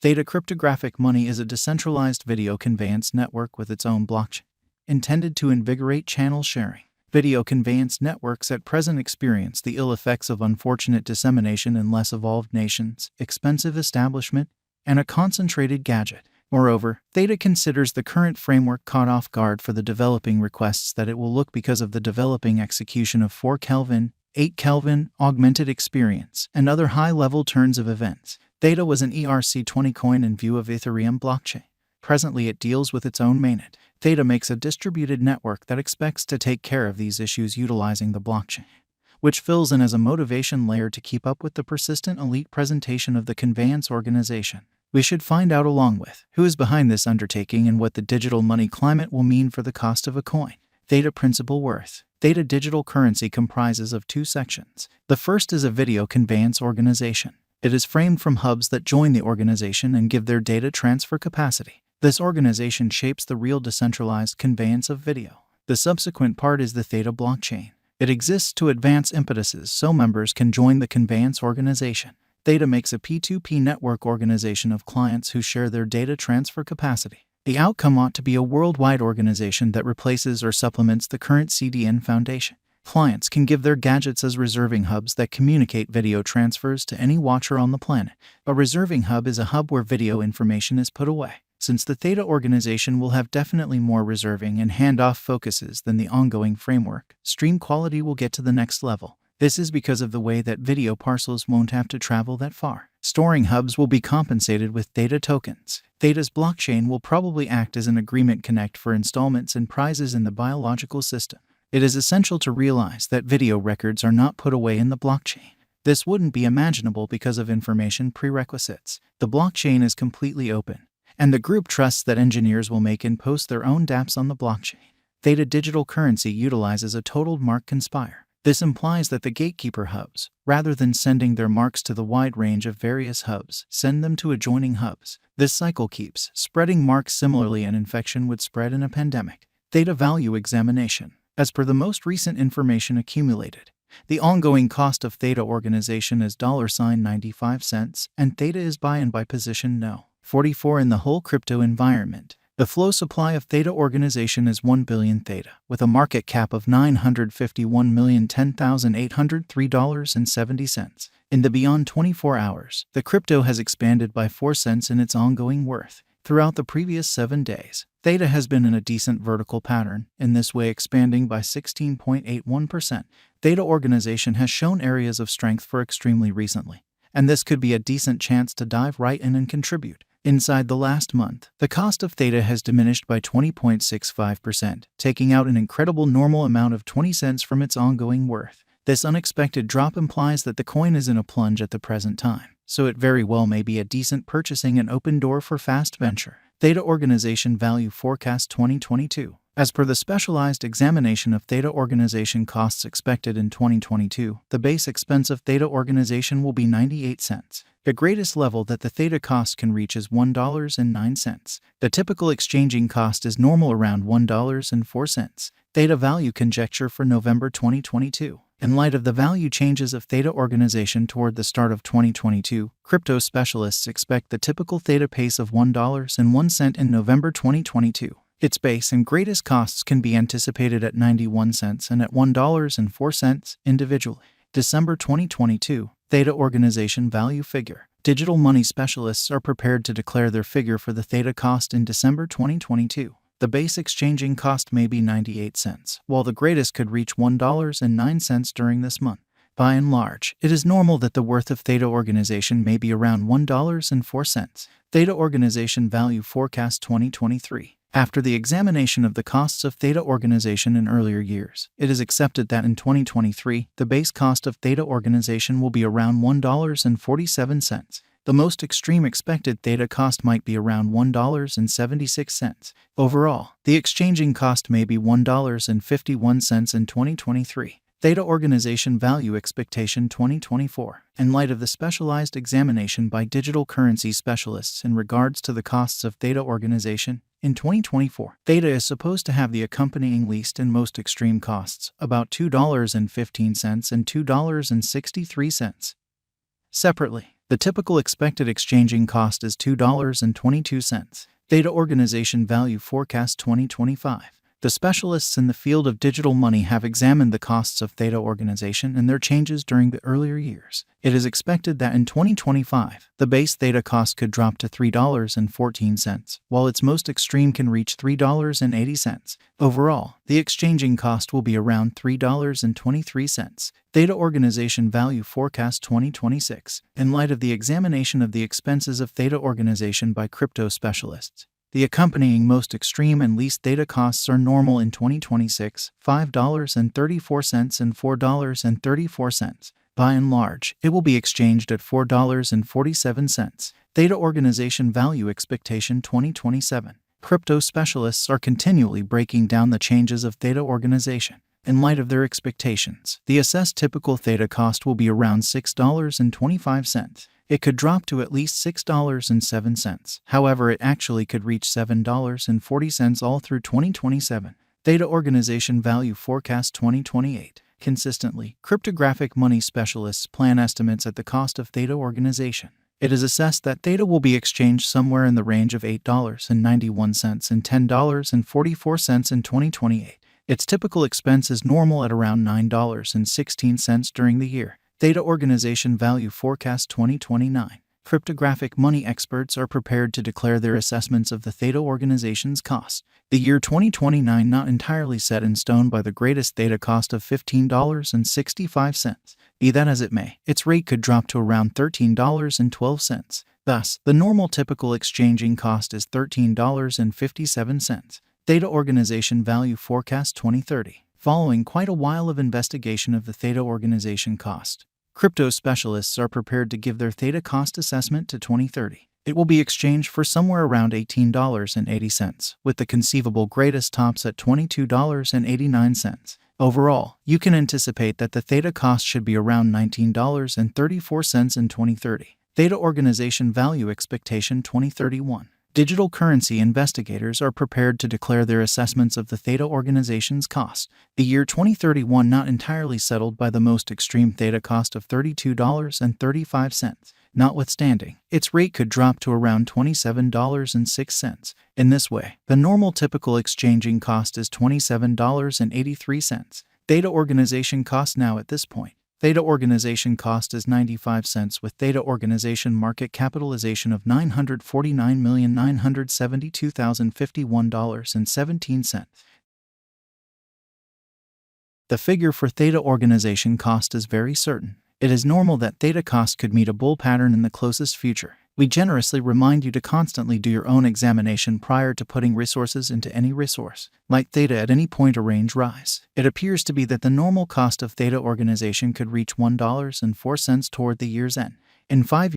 Theta Cryptographic Money is a decentralized video conveyance network with its own blockchain, intended to invigorate channel sharing. Video conveyance networks at present experience the ill effects of unfortunate dissemination in less evolved nations, expensive establishment, and a concentrated gadget. Moreover, Theta considers the current framework caught off guard for the developing requests that it will look because of the developing execution of 4 Kelvin, 8 Kelvin, augmented experience, and other high-level turns of events. Theta was an ERC20 coin in view of Ethereum blockchain. Presently it deals with its own mainnet. Theta makes a distributed network that expects to take care of these issues utilizing the blockchain, which fills in as a motivation layer to keep up with the persistent elite presentation of the conveyance organization. We should find out along with who is behind this undertaking and what the digital money climate will mean for the cost of a coin. Theta Principal Worth. Theta digital currency comprises of 2 sections. The first is a video conveyance organization. It is framed from hubs that join the organization and give their data transfer capacity. This organization shapes the real decentralized conveyance of video. The subsequent part is the Theta blockchain. It exists to advance impetuses so members can join the conveyance organization. Theta makes a P2P network organization of clients who share their data transfer capacity. The outcome ought to be a worldwide organization that replaces or supplements the current CDN Foundation. Clients can give their gadgets as reserving hubs that communicate video transfers to any watcher on the planet. A reserving hub is a hub where video information is put away. Since the Theta organization will have definitely more reserving and handoff focuses than the ongoing framework, stream quality will get to the next level. This is because of the way that video parcels won't have to travel that far. Storing hubs will be compensated with Theta tokens. Theta's blockchain will probably act as an agreement connect for installments and prizes in the biological system. It is essential to realize that video records are not put away in the blockchain. This wouldn't be imaginable because of information prerequisites. The blockchain is completely open, and the group trusts that engineers will make and post their own dApps on the blockchain. Theta digital currency utilizes a totaled mark conspire. This implies that the gatekeeper hubs, rather than sending their marks to the wide range of various hubs, send them to adjoining hubs. This cycle keeps spreading marks. Similarly, an infection would spread in a pandemic. Theta value examination. As per the most recent information accumulated, the ongoing cost of Theta organization is $0.95, and Theta is buy and buy position no. 44 in the whole crypto environment. The flow supply of Theta organization is 1 billion Theta, with a market cap of $951,010,803.70. In the beyond 24 hours, the crypto has expanded by 4 cents in its ongoing worth. Throughout the previous 7 days, Theta has been in a decent vertical pattern, in this way expanding by 16.81%. Theta organization has shown areas of strength for extremely recently, and this could be a decent chance to dive right in and contribute. Inside the last month, the cost of Theta has diminished by 20.65%, taking out an incredible normal amount of 20 cents from its ongoing worth. This unexpected drop implies that the coin is in a plunge at the present time, so it very well may be a decent purchasing and open door for fast venture. Theta Organization Value Forecast 2022. As per the specialized examination of Theta organization costs expected in 2022, the base expense of Theta organization will be 98 cents. The greatest level that the Theta cost can reach is $1.09. The typical exchanging cost is normal around $1.04. Theta value conjecture for November 2022. In light of the value changes of Theta organization toward the start of 2022, crypto specialists expect the typical Theta pace of $1.01 in November 2022. Its base and greatest costs can be anticipated at 91 cents and at $1.04 individually. December 2022, Theta organization value figure. Digital money specialists are prepared to declare their figure for the Theta cost in December 2022. The base exchanging cost may be 98 cents, while the greatest could reach $1.09 during this month. By and large, it is normal that the worth of Theta organization may be around $1.04. Theta organization value forecast 2023. After the examination of the costs of Theta organization in earlier years, it is accepted that in 2023, the base cost of Theta organization will be around $1.47. The most extreme expected Theta cost might be around $1.76. Overall, the exchanging cost may be $1.51 in 2023. Theta organization value expectation 2024. In light of the specialized examination by digital currency specialists in regards to the costs of Theta organization, in 2024, Theta is supposed to have the accompanying least and most extreme costs, about $2.15 and $2.63. Separately, The typical expected exchanging cost is $2.22. Theta Organization Value Forecast 2025. The specialists in the field of digital money have examined the costs of Theta Organization and their changes during the earlier years. It is expected that in 2025, the base Theta cost could drop to $3.14, while its most extreme can reach $3.80. Overall, the exchanging cost will be around $3.23. Theta Organization Value Forecast 2026. In light of the examination of the expenses of Theta Organization by crypto specialists, the accompanying most extreme and least Theta costs are normal in 2026, $5.34 and $4.34. By and large, it will be exchanged at $4.47. Theta Organization Value Expectation 2027. Crypto specialists are continually breaking down the changes of Theta Organization. In light of their expectations, the assessed typical Theta cost will be around $6.25. It could drop to at least $6.07. However, it actually could reach $7.40 all through 2027. Theta Organization Value Forecast 2028. Consistently, cryptographic money specialists plan estimates at the cost of Theta Organization. It is assessed that Theta will be exchanged somewhere in the range of $8.91 and $10.44 in 2028. Its typical expense is normal at around $9.16 during the year. Theta Organization Value Forecast 2029. Cryptographic money experts are prepared to declare their assessments of the Theta Organization's cost. The year 2029 not entirely set in stone by the greatest Theta cost of $15.65. Be that as it may, its rate could drop to around $13.12. Thus, the normal typical exchanging cost is $13.57. Theta Organization Value Forecast 2030. Following quite a while of investigation of the Theta Organization cost, crypto specialists are prepared to give their Theta cost assessment to 2030. It will be exchanged for somewhere around $18.80, with the conceivable greatest tops at $22.89. Overall, you can anticipate that the Theta cost should be around $19.34 in 2030. Theta Organization Value Expectation 2031. Digital currency investigators are prepared to declare their assessments of the Theta Organization's cost. The year 2031 not entirely settled by the most extreme Theta cost of $32.35. Notwithstanding, its rate could drop to around $27.06. In this way, the normal typical exchanging cost is $27.83. Theta Organization cost now at this point. Theta Organization cost is 95 cents with Theta Organization market capitalization of $949,972,051.17. The figure for Theta Organization cost is very certain. It is normal that Theta cost could meet a bull pattern in the closest future. We generously remind you to constantly do your own examination prior to putting resources into any resource. Like Theta at any point a range rise. It appears to be that the normal cost of Theta Organization could reach $1.04 toward the year's end. In 5